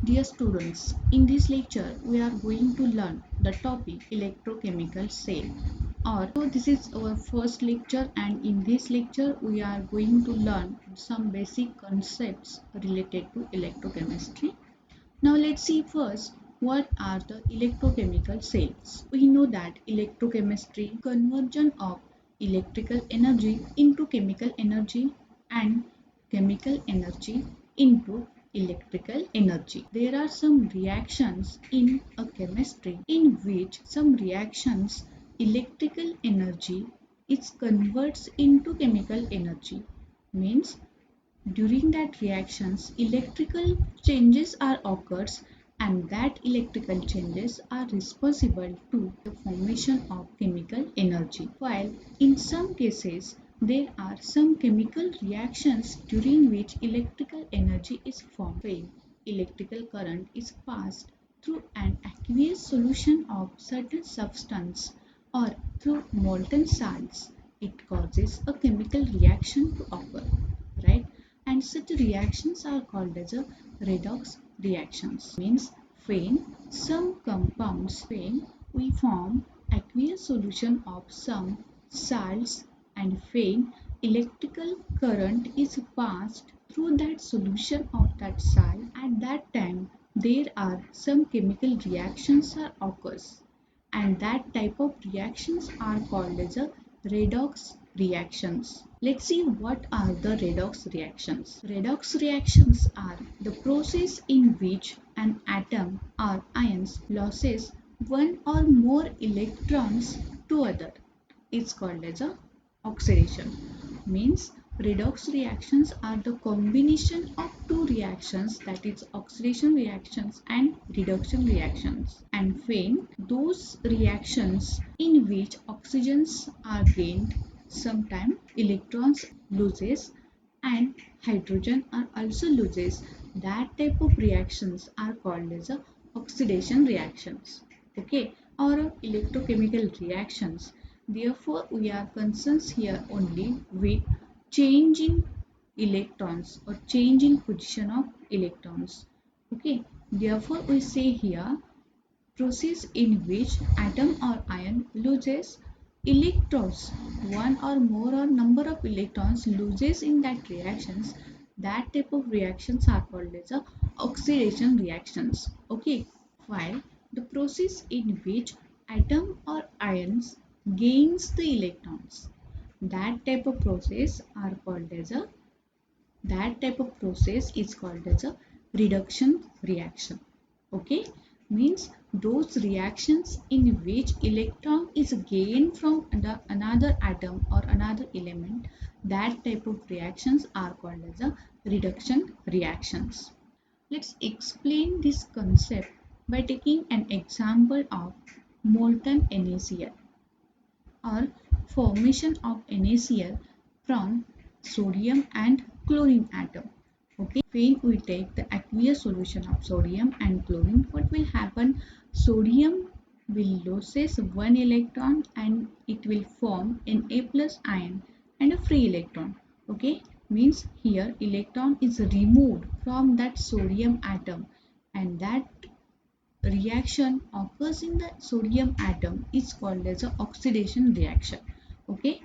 Dear students, in this lecture we are going to learn the topic electrochemical cell. This is our first lecture, and in this lecture we are going to learn some basic concepts related to electrochemistry. Now let's see first what are the electrochemical cells. We know that electrochemistry conversion of electrical energy into chemical energy and chemical energy into electrical energy. There are some reactions in a chemistry in which some reactions electrical energy is converts into chemical energy. Means during that reactions, electrical changes are occurs and that electrical changes are responsible to the formation of chemical energy. While in some cases, there are some chemical reactions during which electrical energy is formed. When electrical current is passed through an aqueous solution of certain substance or through molten salts, it causes a chemical reaction to occur, right? And such reactions are called as a redox reactions. Means when some compounds, when we form aqueous solution of some salts and when electrical current is passed through that solution of that salt, at that time there are some chemical reactions are occurs, and that type of reactions are called as a redox reactions. Let's see what are the redox reactions. Redox reactions are the process in which an atom or ions loses one or more electrons to other. It's called as a oxidation. Means redox reactions are the combination of two reactions, that is oxidation reactions and reduction reactions. And when those reactions in which oxygens are gained, sometimes electrons loses and hydrogen are also loses, that type of reactions are called as a oxidation reactions, okay, or electrochemical reactions. Therefore we are concerned here only with change in electrons or change in position of electrons, okay. Therefore we say here process in which atom or ion loses electrons, one or more or number of electrons loses in that reactions, that type of reactions are called as a oxidation reactions, okay. While the process in which atom or ions gains the electrons, that type of process are called as a that type of process is called as a reduction reaction, okay. Means those reactions in which electron is gained from another atom or another element, that type of reactions are called as a reduction reactions. Let's explain this concept by taking an example of molten NaCl or formation of NaCl from sodium and chlorine atom. Okay, when we take the aqueous solution of sodium and chlorine, what will happen? Sodium will loses one electron and it will form an A plus ion and a free electron. Okay, means here electron is removed from that sodium atom, and that reaction occurs in the sodium atom is called as an oxidation reaction, okay.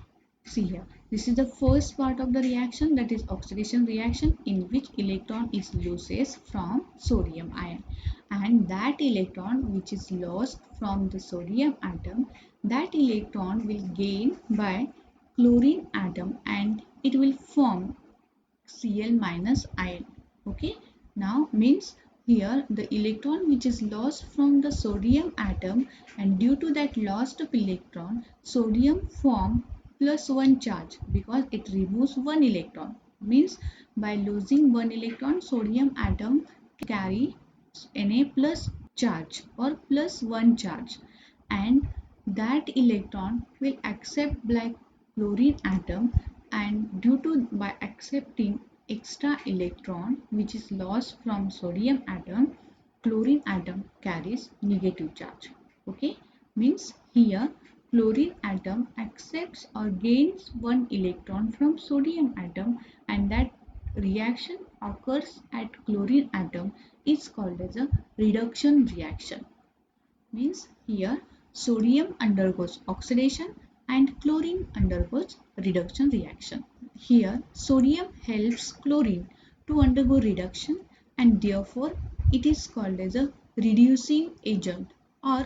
See here, this is the first part of the reaction, that is oxidation reaction, in which electron is loses from sodium ion, and that electron which is lost from the sodium atom, that electron will gain by chlorine atom and it will form Cl minus ion, okay. Now means here the electron which is lost from the sodium atom, and due to that loss of electron, sodium form plus one charge because it removes one electron. Means by losing one electron, sodium atom carry Na plus charge or plus one charge, and that electron will accept like chlorine atom, and due to by accepting extra electron which is lost from sodium atom, chlorine atom carries negative charge, okay. Means here chlorine atom accepts or gains one electron from sodium atom, and that reaction occurs at chlorine atom is called as a reduction reaction. Means here sodium undergoes oxidation and chlorine undergoes reduction reaction. Here sodium helps chlorine to undergo reduction and therefore it is called as a reducing agent or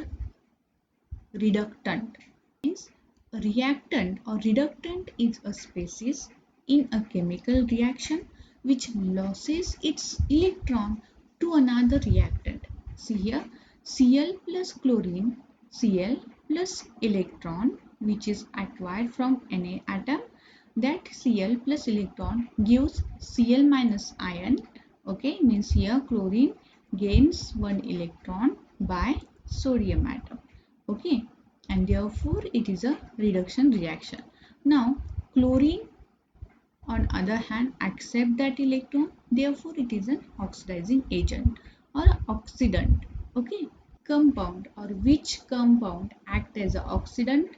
reductant. Means a reactant or reductant is a species in a chemical reaction which loses its electron to another reactant. See here Cl plus chlorine, Cl plus electron which is acquired from Na atom, that Cl plus electron gives Cl minus ion. Okay, means here chlorine gains one electron by sodium atom. Okay, and therefore it is a reduction reaction. Now chlorine on other hand accept that electron, therefore it is an oxidizing agent or oxidant. Okay, compound or which compound act as an oxidant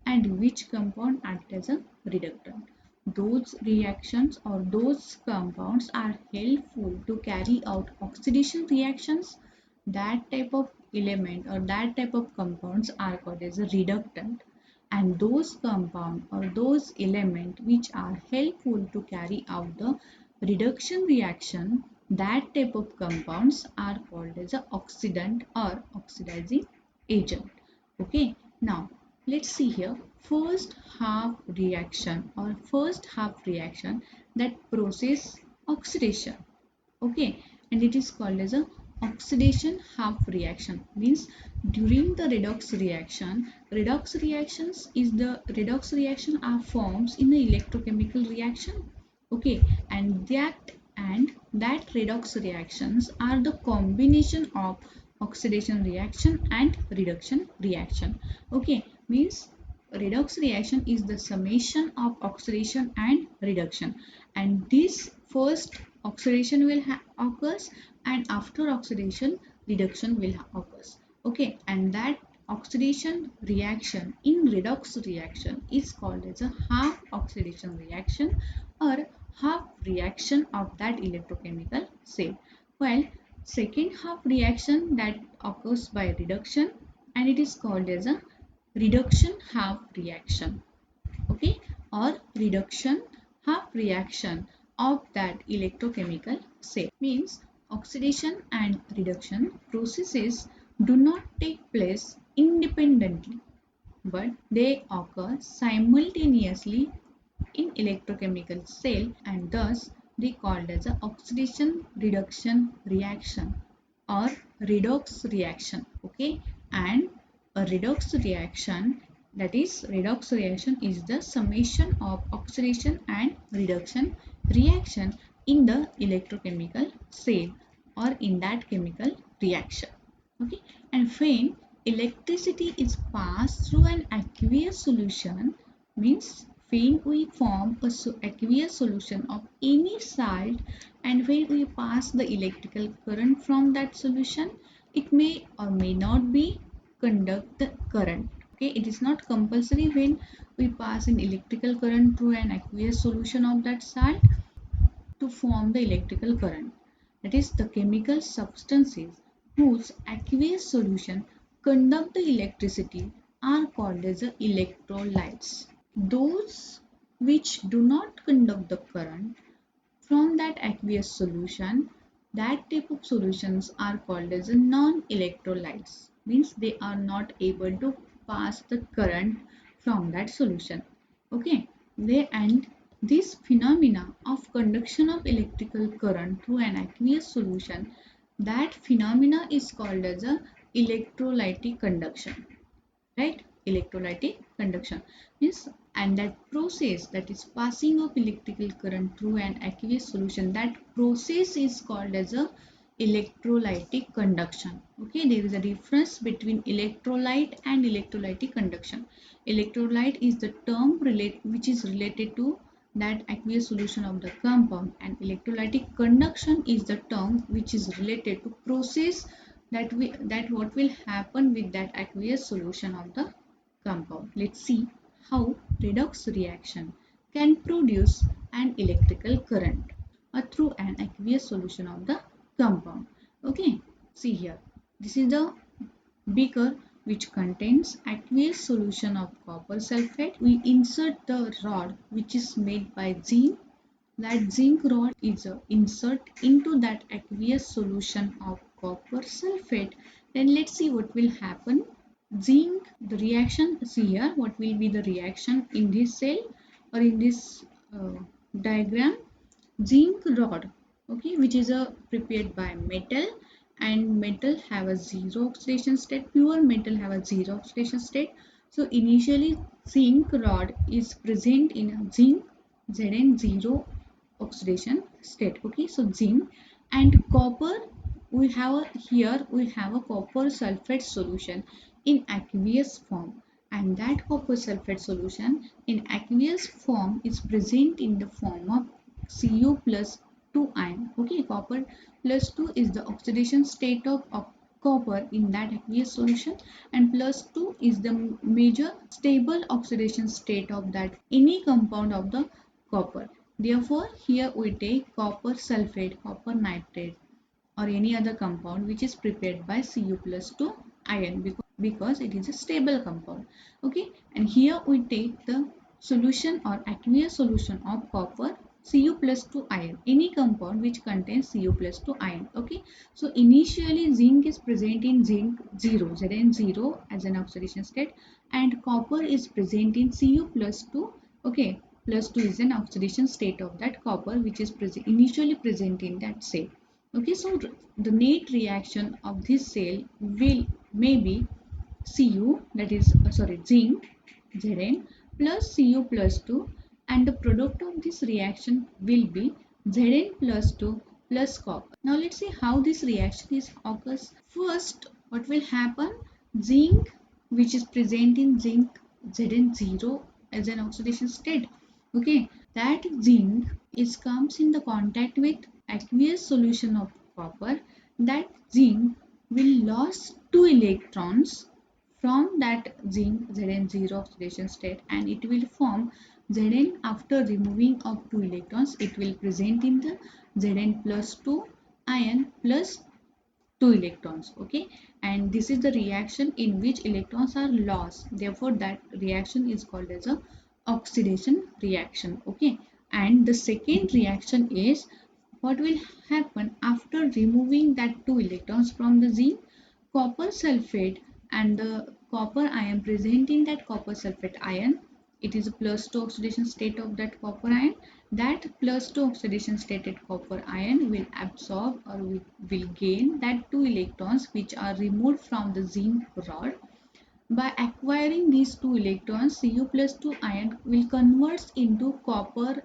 and which compound act as a reductant. Those reactions or those compounds are helpful to carry out oxidation reactions. That type of element or that type of compounds are called as a reductant, and those compound or those element which are helpful to carry out the reduction reaction, that type of compounds are called as a oxidant or oxidizing agent. Okay, now let's see here first half reaction or first half reaction that process oxidation. Okay, and it is called as a oxidation half reaction. Means during the redox reactions is the redox reaction are forms in the electrochemical reaction. Okay, and that redox reactions are the combination of oxidation reaction and reduction reaction. Okay, means redox reaction is the summation of oxidation and reduction, and this first oxidation will occurs and after oxidation reduction will occurs. Okay, and that oxidation reaction in redox reaction is called as a half oxidation reaction or half reaction of that electrochemical cell, while second half reaction that occurs by reduction and it is called as a reduction half reaction. Okay, or reduction half reaction of that electrochemical cell. Means oxidation and reduction processes do not take place independently but they occur simultaneously in electrochemical cell, and thus they called as a oxidation reduction reaction or redox reaction. Okay, and a redox reaction, that is redox reaction is the summation of oxidation and reduction reaction in the electrochemical cell or in that chemical reaction. Okay, and when electricity is passed through an aqueous solution, means when we form a aqueous solution of any salt and when we pass the electrical current from that solution, it may or may not be conduct the current. Okay, it is not compulsory when we pass an electrical current through an aqueous solution of that salt to form the electrical current. That is, the chemical substances whose aqueous solution conduct the electricity are called as the electrolytes. Those which do not conduct the current from that aqueous solution, that type of solutions are called as a non-electrolytes. Means they are not able to pass the current from that solution. Okay, and this phenomena of conduction of electrical current through an aqueous solution, that phenomena is called as a electrolytic conduction. Right, electrolytic conduction means, and that process, that is passing of electrical current through an aqueous solution, that process is called as a electrolytic conduction. Okay, there is a difference between electrolyte and electrolytic conduction. Electrolyte is the term which is related to that aqueous solution of the compound, and electrolytic conduction is the term which is related to process that what will happen with that aqueous solution of the compound. Let's see how redox reaction can produce an electrical current. through an aqueous solution of the compound. Okay, see here. This is the beaker which contains aqueous solution of copper sulfate. We insert the rod which is made by zinc. That zinc rod is insert into that aqueous solution of copper sulfate. Then let's see what will happen. Zinc, the reaction, see here what will be the reaction in this cell or in this diagram. Zinc rod, okay, which is prepared by metal, and metal have a zero oxidation state. Pure metal have a zero oxidation state. So initially zinc rod is present in zinc Zn0 oxidation state. Okay, so zinc and copper, we have a copper sulfate solution in aqueous form, and that copper sulfate solution in aqueous form is present in the form of Cu plus 2 ion. Okay, copper plus 2 is the oxidation state of copper in that aqueous solution, and plus 2 is the major stable oxidation state of that any compound of the copper. Therefore, here we take copper sulfate, copper nitrate, or any other compound which is prepared by Cu plus 2 ion, because it is a stable compound. Okay, and here we take the solution or aqueous solution of copper Cu plus 2 ion, any compound which contains Cu plus 2 ion. Okay, so initially zinc is present in zinc 0, Zn0 as an oxidation state, and copper is present in Cu plus 2. Okay, plus 2 is an oxidation state of that copper which is initially present in that cell. Okay, so the net reaction of this cell will maybe Cu, that is zinc Zn plus Cu plus 2, and the product of this reaction will be Zn plus 2 plus copper. Now let's see how this reaction is occurs. First, what will happen? Zinc, which is present in zinc Zn0 as an oxidation state. Okay, that zinc is comes in the contact with aqueous solution of copper. That zinc will lose 2 electrons from that zinc Zn0 oxidation state, and it will form Zn after removing of 2 electrons. It will present in the Zn plus 2 ion plus 2 electrons. Okay, and this is the reaction in which electrons are lost. Therefore, that reaction is called as a oxidation reaction. Okay, and the second reaction is what will happen after removing that 2 electrons from the zinc. Copper sulfate and the copper ion present in that copper sulfate ion, it is a plus 2 oxidation state of that copper ion. That plus 2 oxidation stated copper ion will absorb or will gain that 2 electrons which are removed from the zinc rod. By acquiring these 2 electrons, Cu plus 2 ion will convert into copper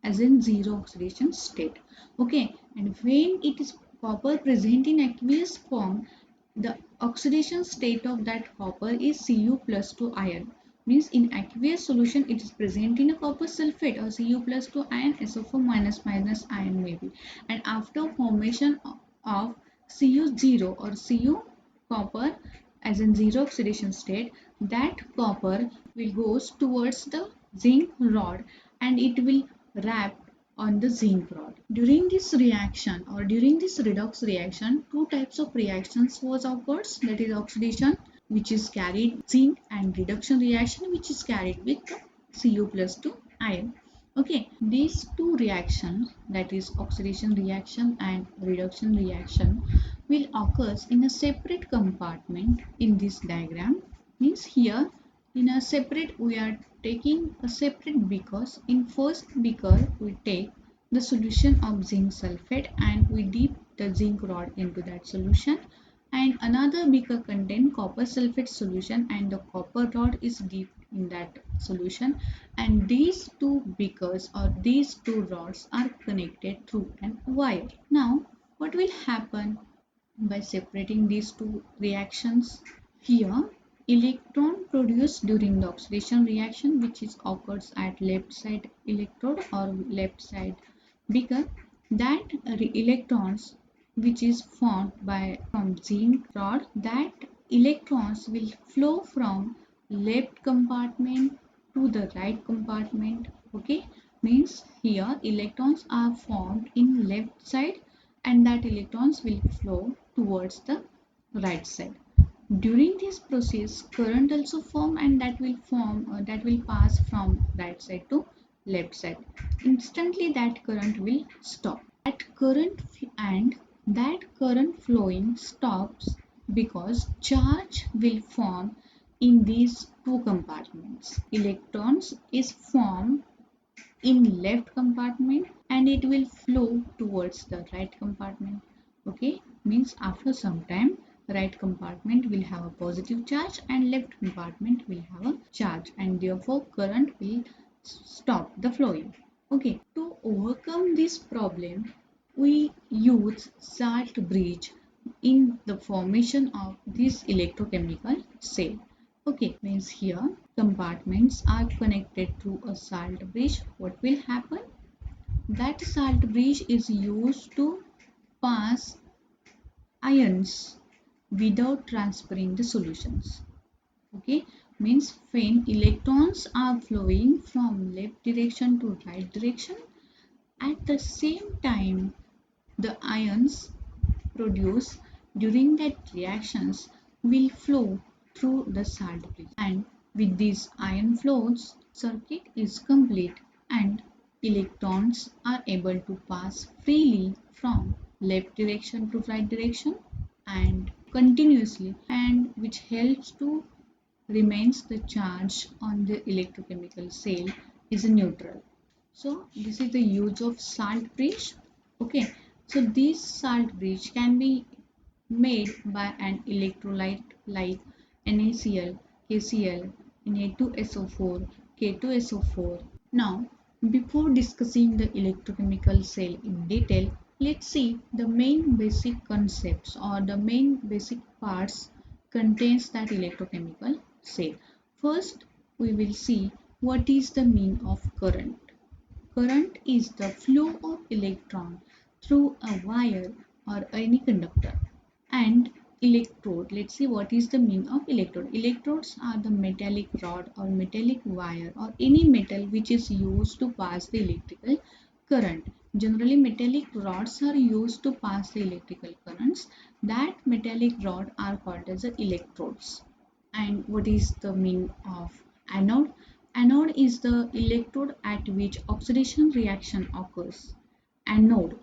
as in zero oxidation state. Okay, and when it is copper present in aqueous form, the oxidation state of that copper is Cu plus 2 ion. Means in aqueous solution it is present in a copper sulfate or Cu plus 2 ion, SO4 minus minus ion maybe. And after formation of Cu0 or Cu copper as in zero oxidation state, that copper will goes towards the zinc rod and it will wrap on the zinc rod. During this reaction or during this redox reaction, two types of reactions was occurs, that is oxidation which is carried zinc and reduction reaction which is carried with the Cu plus 2 ion. Okay, these two reactions, that is oxidation reaction and reduction reaction, will occurs in a separate compartment in this diagram. Means here in a separate, we are taking a separate beakers. In first beaker we take the solution of zinc sulfate and we dip the zinc rod into that solution, and another beaker contain copper sulfate solution and the copper rod is dipped in that solution, and these two beakers or these two rods are connected through an wire. Now what will happen by separating these two reactions? Here electron produced during the oxidation reaction which is occurs at left side electrode or left side beaker, that electrons which is formed by from zinc rod, that electrons will flow from left compartment to the right compartment. Okay, Means here electrons are formed in left side and that electrons will flow towards the right side. During this process, current also form and that will pass from right side to left side. Instantly that current will stop. And that current flowing stops because charge will form in these two compartments. Electrons is formed in left compartment and it will flow towards the right compartment. Okay, means after some time right compartment will have a positive charge and left compartment will have a charge and therefore current will stop the flowing. Okay, to overcome this problem we use salt bridge in the formation of this electrochemical cell. Okay, means here compartments are connected through a salt bridge. What will happen? That salt bridge is used to pass ions without transferring the solutions. Okay, means when electrons are flowing from left direction to right direction, at the same time the ions produced during that reactions will flow through the salt bridge and with these ion flows circuit is complete and electrons are able to pass freely from left direction to right direction and continuously and which helps to remains the charge on the electrochemical cell is neutral. So this is the use of salt bridge. Okay, so this salt bridge can be made by an electrolyte like NaCl, KCl, Na2SO4, K2SO4. Now, before discussing the electrochemical cell in detail, let's see the main basic concepts or the main basic parts contains that electrochemical cell. First, we will see what is the mean of current. Current is the flow of electron through a wire or any conductor. And electrode, let's see what is the meaning of electrode. Electrodes are the metallic rod or metallic wire or any metal which is used to pass the electrical current. Generally metallic rods are used to pass the electrical currents. That metallic rod are called as the electrodes. And what is the meaning of anode? Anode is the electrode at which oxidation reaction occurs. Anode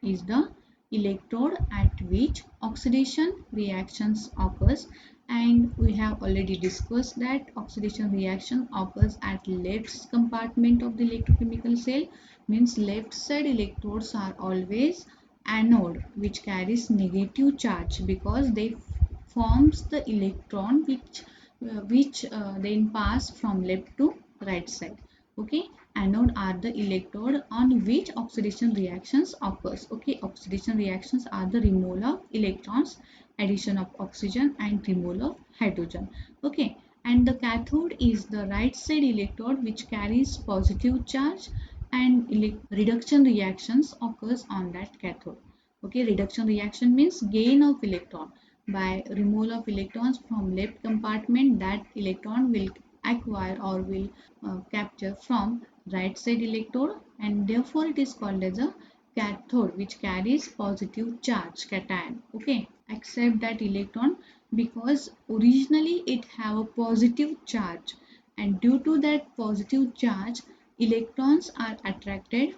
is the electrode at which oxidation reactions occurs and we have already discussed that oxidation reaction occurs at left compartment of the electrochemical cell means left side electrodes are always anode which carries negative charge because they forms the electron which then pass from left to right side. Okay, anode are the electrode on which oxidation reactions occurs. Okay, oxidation reactions are the removal of electrons, addition of oxygen and removal of hydrogen. Okay, and the cathode is the right side electrode which carries positive charge and reduction reactions occurs on that cathode. Okay, reduction reaction means gain of electron by removal of electrons from left compartment that electron will acquire or will capture from right side electrode and therefore it is called as a cathode which carries positive charge cation. Okay, accept that electron because originally it have a positive charge and due to that positive charge electrons are attracted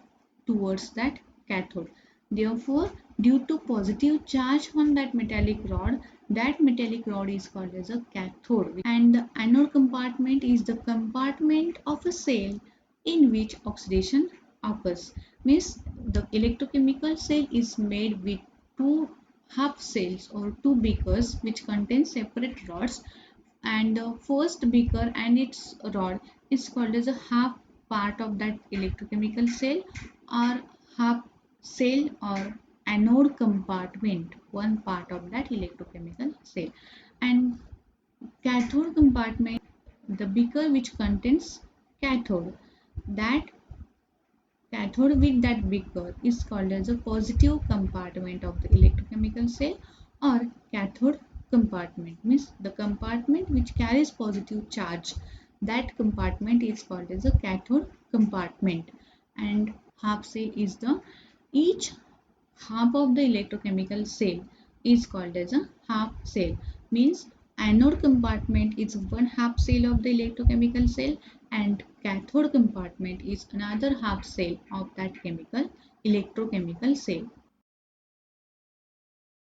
towards that cathode. Therefore, due to positive charge on that metallic rod is called as a cathode. And the anode compartment is the compartment of a cell in which oxidation occurs. Means the electrochemical cell is made with two half cells or two beakers which contain separate rods and the first beaker and its rod is called as a half part of that electrochemical cell or half cell or anode compartment, one part of that electrochemical cell. And cathode compartment, the beaker which contains cathode, that cathode with that beaker is called as a positive compartment of the electrochemical cell or cathode compartment, means the compartment which carries positive charge, that compartment is called as a cathode compartment. and half cell is the each half of the electrochemical cell is called as a half cell. Means anode compartment is one half cell of the electrochemical cell and cathode compartment is another half cell of that chemical electrochemical cell.